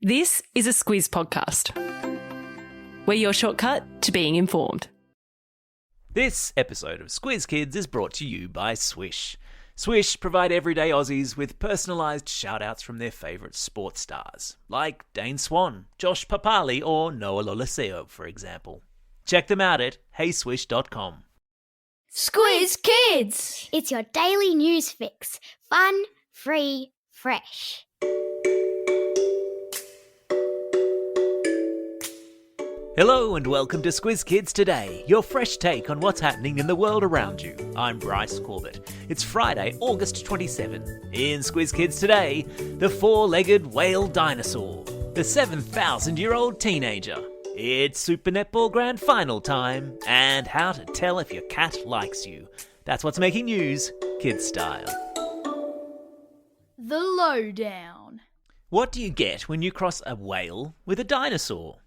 This is a Squiz podcast. We're your shortcut to being informed. This episode of Squiz Kids is brought to you by Swysh. Swysh provide everyday Aussies with personalised shout-outs from their favourite sports stars, like Dane Swan, Josh Papali or Noah Lolesio, for example. Check them out at heyswish.com. Squiz Kids! It's your daily news fix. Fun, free, fresh. Hello and welcome to Squiz Kids Today, your fresh take on what's happening in the world around you. I'm Bryce Corbett. It's Friday, August 27. In Squiz Kids Today, the four-legged whale dinosaur, the 7,000-year-old teenager, it's Super Netball Grand Final time, and how to tell if your cat likes you. That's what's making news, kids style. The lowdown. What do you get when you cross a whale with a dinosaur?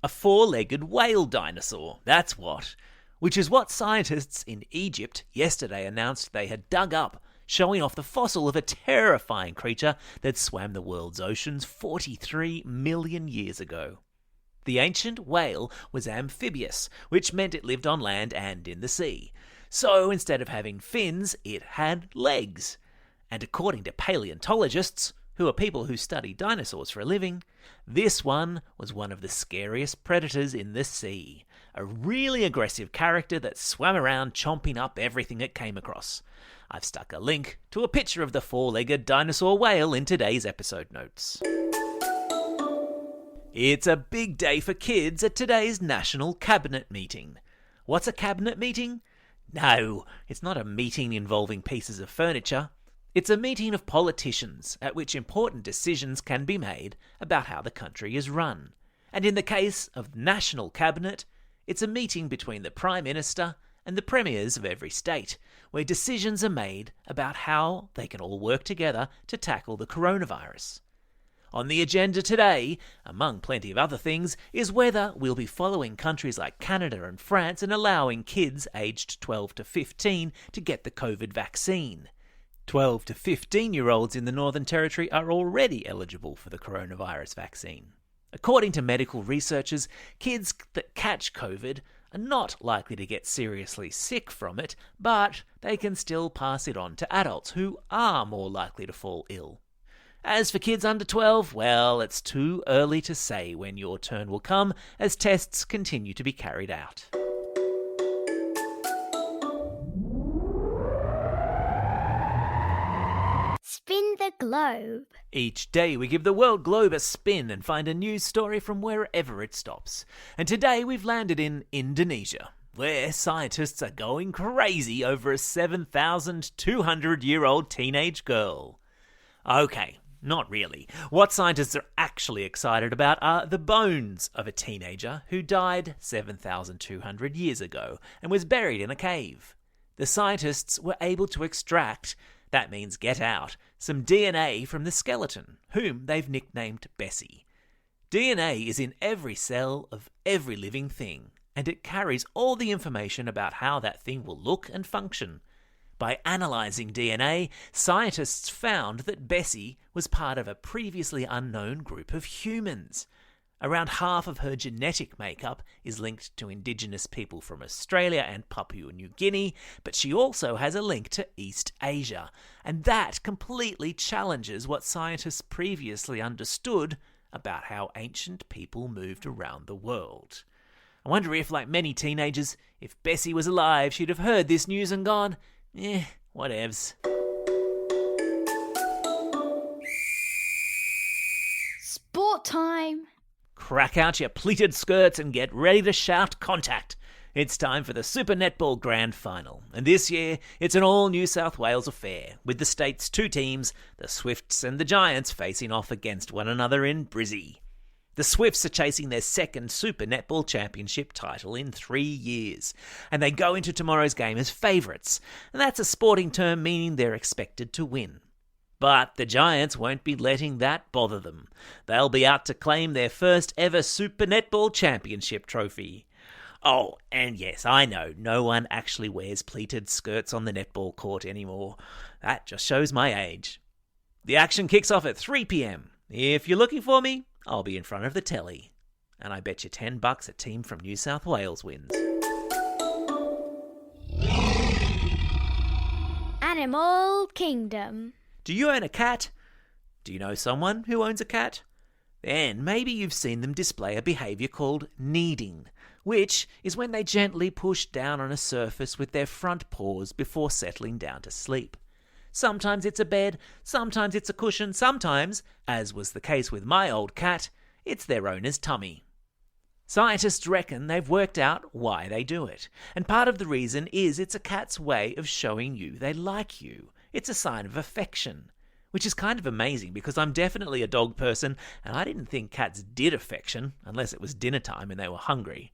A four-legged whale dinosaur, that's what. Which is what scientists in Egypt yesterday announced they had dug up, showing off the fossil of a terrifying creature that swam the world's oceans 43 million years ago. The ancient whale was amphibious, which meant it lived on land and in the sea. So instead of having fins, it had legs. And according to paleontologists, who are people who study dinosaurs for a living, this one was one of the scariest predators in the sea. A really aggressive character that swam around chomping up everything it came across. I've stuck a link to a picture of the four-legged dinosaur whale in today's episode notes. It's a big day for kids at today's National Cabinet meeting. What's a cabinet meeting? No, it's not a meeting involving pieces of furniture. It's a meeting of politicians at which important decisions can be made about how the country is run. And in the case of the National Cabinet, it's a meeting between the Prime Minister and the Premiers of every state, where decisions are made about how they can all work together to tackle the coronavirus. On the agenda today, among plenty of other things, is whether we'll be following countries like Canada and France and allowing kids aged 12 to 15 to get the COVID vaccine. 12 to 15-year-olds in the Northern Territory are already eligible for the coronavirus vaccine. According to medical researchers, kids that catch COVID are not likely to get seriously sick from it, but they can still pass it on to adults who are more likely to fall ill. As for kids under 12, well, it's too early to say when your turn will come as tests continue to be carried out. Spin the globe. Each day we give the world globe a spin and find a news story from wherever it stops. And today we've landed in Indonesia, where scientists are going crazy over a 7,200-year-old teenage girl. Okay, not really. What scientists are actually excited about are the bones of a teenager who died 7,200 years ago and was buried in a cave. The scientists were able to extract, that means get out, some DNA from the skeleton, whom they've nicknamed Bessie. DNA is in every cell of every living thing, and it carries all the information about how that thing will look and function. By analysing DNA, scientists found that Bessie was part of a previously unknown group of humans. Around half of her genetic makeup is linked to Indigenous people from Australia and Papua New Guinea, but she also has a link to East Asia, and that completely challenges what scientists previously understood about how ancient people moved around the world. I wonder if, like many teenagers, if Bessie was alive, she'd have heard this news and gone, whatevs. Sport time. Crack out your pleated skirts and get ready to shout contact. It's time for the Super Netball Grand Final, and this year it's an all New South Wales affair, with the state's two teams, the Swifts and the Giants, facing off against one another in Brizzy. The Swifts are chasing their second Super Netball Championship title in 3 years, and they go into tomorrow's game as favourites, and that's a sporting term meaning they're expected to win. But the Giants won't be letting that bother them. They'll be out to claim their first ever Super Netball Championship trophy. Oh, and yes, I know, no one actually wears pleated skirts on the netball court anymore. That just shows my age. The action kicks off at 3 p.m. If you're looking for me, I'll be in front of the telly. And I bet you $10 a team from New South Wales wins. Animal Kingdom. Do you own a cat? Do you know someone who owns a cat? Then maybe you've seen them display a behaviour called kneading, which is when they gently push down on a surface with their front paws before settling down to sleep. Sometimes it's a bed, sometimes it's a cushion, sometimes, as was the case with my old cat, it's their owner's tummy. Scientists reckon they've worked out why they do it, and part of the reason is it's a cat's way of showing you they like you. It's a sign of affection, which is kind of amazing because I'm definitely a dog person and I didn't think cats did affection unless it was dinner time and they were hungry.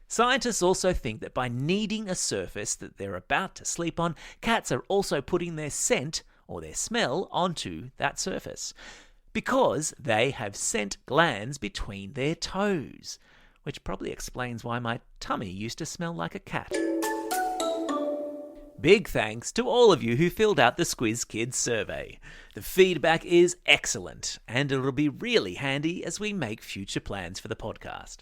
Scientists also think that by kneading a surface that they're about to sleep on, cats are also putting their scent or their smell onto that surface because they have scent glands between their toes, which probably explains why my tummy used to smell like a cat. Big thanks to all of you who filled out the Squiz Kids survey. The feedback is excellent, and it'll be really handy as we make future plans for the podcast.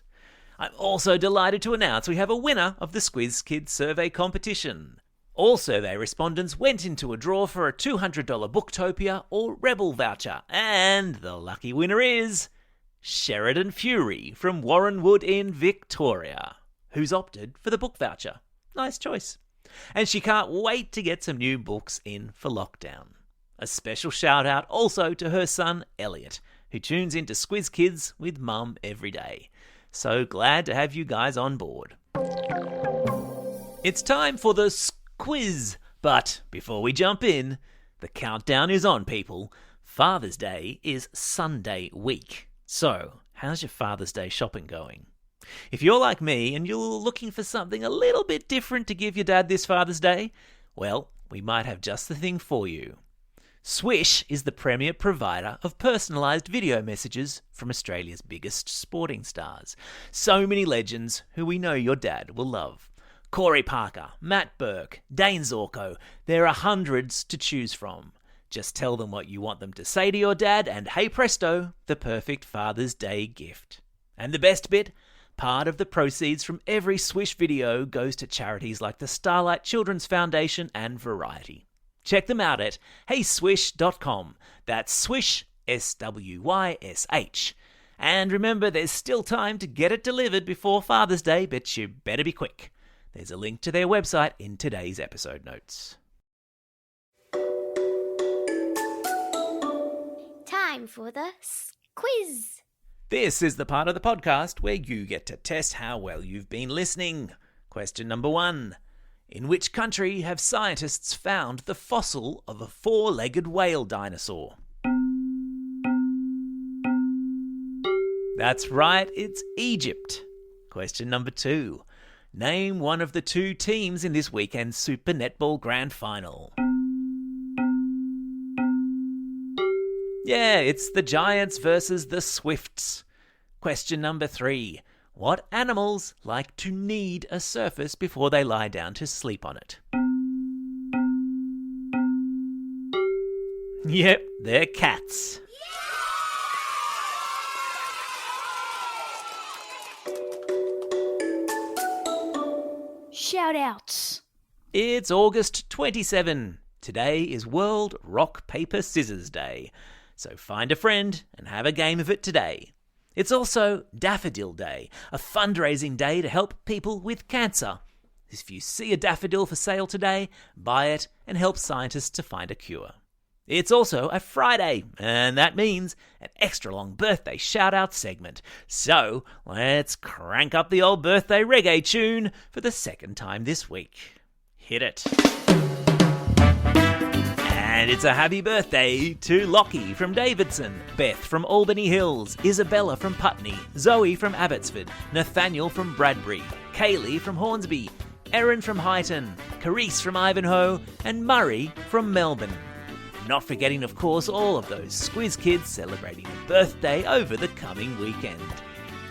I'm also delighted to announce we have a winner of the Squiz Kids survey competition. All survey respondents went into a draw for a $200 Booktopia or Rebel voucher, and the lucky winner is Sheridan Fury from Warrenwood in Victoria, who's opted for the book voucher. Nice choice. And she can't wait to get some new books in for lockdown. A special shout out also to her son Elliot, who tunes into Squiz Kids with Mum every day. So glad to have you guys on board. It's time for the Squiz, but before we jump in, the countdown is on, people. Father's Day is Sunday week. So, how's your Father's Day shopping going? If you're like me and you're looking for something a little bit different to give your dad this Father's Day, well, we might have just the thing for you. Swysh is the premier provider of personalised video messages from Australia's biggest sporting stars. So many legends who we know your dad will love. Corey Parker, Matt Burke, Dane Zorko, there are hundreds to choose from. Just tell them what you want them to say to your dad and hey presto, the perfect Father's Day gift. And the best bit? Part of the proceeds from every Swysh video goes to charities like the Starlight Children's Foundation and Variety. Check them out at heyswysh.com. That's Swysh, S-W-Y-S-H. And remember, there's still time to get it delivered before Father's Day, but you better be quick. There's a link to their website in today's episode notes. Time for the quiz. This is the part of the podcast where you get to test how well you've been listening. Question number 1. In which country have scientists found the fossil of a 4-legged whale dinosaur? That's right, it's Egypt. Question number 2. Name one of the 2 teams in this weekend's Super Netball Grand Final. Yeah, it's the Giants versus the Swifts. Question number 3. What animals like to knead a surface before they lie down to sleep on it? Yep, they're cats. Shout outs. It's August 27. Today is World Rock, Paper, Scissors Day. So find a friend and have a game of it today. It's also Daffodil Day, a fundraising day to help people with cancer. If you see a daffodil for sale today, buy it and help scientists to find a cure. It's also a Friday, and that means an extra long birthday shout-out segment. So let's crank up the old birthday reggae tune for the second time this week. Hit it. And it's a happy birthday to Lockie from Davidson, Beth from Albany Hills, Isabella from Putney, Zoe from Abbotsford, Nathaniel from Bradbury, Kaylee from Hornsby, Erin from Highton, Carice from Ivanhoe, and Murray from Melbourne. Not forgetting, of course, all of those Squiz Kids celebrating a birthday over the coming weekend.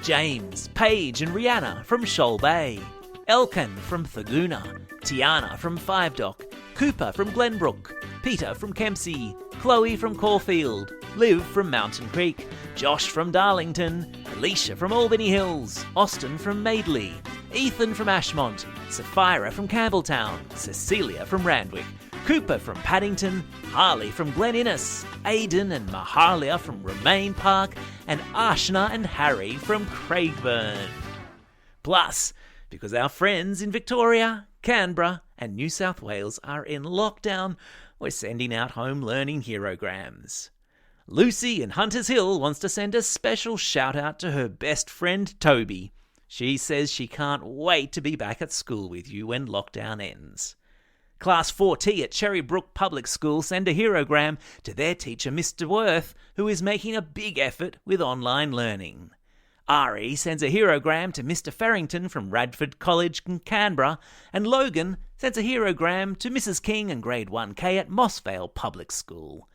James, Paige and Rihanna from Shoal Bay, Elkan from Thaguna, Tiana from Five Dock, Cooper from Glenbrook, Peter from Kempsey, Chloe from Caulfield, Liv from Mountain Creek, Josh from Darlington, Alicia from Albany Hills, Austin from Madeley, Ethan from Ashmont, Sapphira from Campbelltown, Cecilia from Randwick, Cooper from Paddington, Harley from Glen Innes, Aidan and Mahalia from Romaine Park, and Ashna and Harry from Craigburn. Plus, because our friends in Victoria, Canberra and New South Wales are in lockdown, we're sending out home learning herograms. Lucy in Hunters Hill wants to send a special shout out to her best friend Toby. She says she can't wait to be back at school with you when lockdown ends. Class 4T at Cherrybrook Public School send a herogram to their teacher Mr. Worth, who is making a big effort with online learning. Ari sends a herogram to Mr. Farrington from Radford College in Canberra, and Logan sends a herogram to Mrs. King and Grade 1K at Mossvale Public School.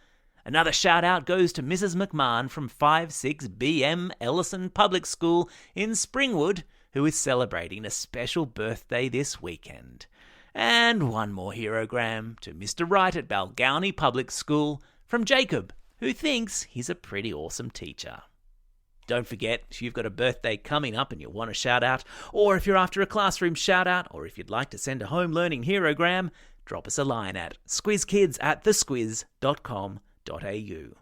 Another shout out goes to Mrs. McMahon from 56BM Ellison Public School in Springwood, who is celebrating a special birthday this weekend. And one more herogram to Mr. Wright at Balgownie Public School from Jacob, who thinks he's a pretty awesome teacher. Don't forget, if you've got a birthday coming up and you want a shout out, or if you're after a classroom shout out, or if you'd like to send a home learning herogram, drop us a line at squizkids@thesquiz.com.au.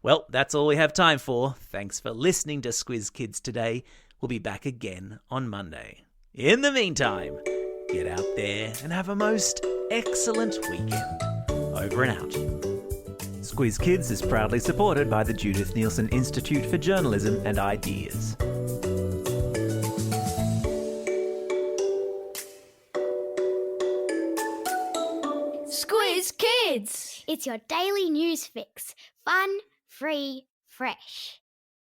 Well, that's all we have time for. Thanks for listening to Squiz Kids today. We'll be back again on Monday. In the meantime, get out there and have a most excellent weekend. Over and out. Squiz Kids is proudly supported by the Judith Neilson Institute for Journalism and Ideas. Squiz Kids! It's your daily news fix. Fun, free, fresh.